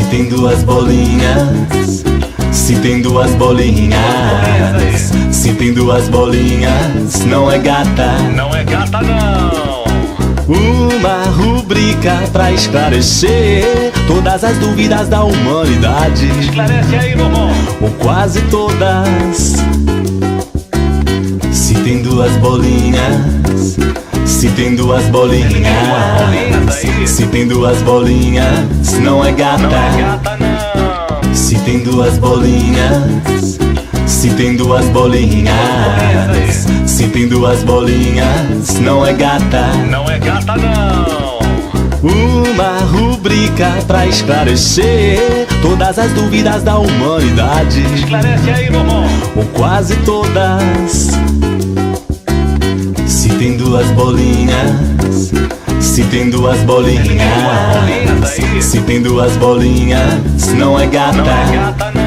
Se tem duas bolinhas, se tem duas bolinhas, se tem duas bolinhas, não é gata. Não é gata não. Uma rubrica pra esclarecer todas as dúvidas da humanidade. Esclarece aí, meu irmão. Ou quase todas. Se tem duas bolinhas, se tem duas bolinhas, se tem duas bolinhas, não é gata. Não é gata não. Se tem duas bolinhas, se tem duas bolinhas, se tem duas bolinhas, não é gata. Não é gata não. Uma rubrica pra esclarecer todas as dúvidas da humanidade. Esclarece aí, meu irmão. Ou quase todas. Se tem duas bolinhas, se tem duas bolinhas, se tem duas bolinhas, não é gata. Não é gata não.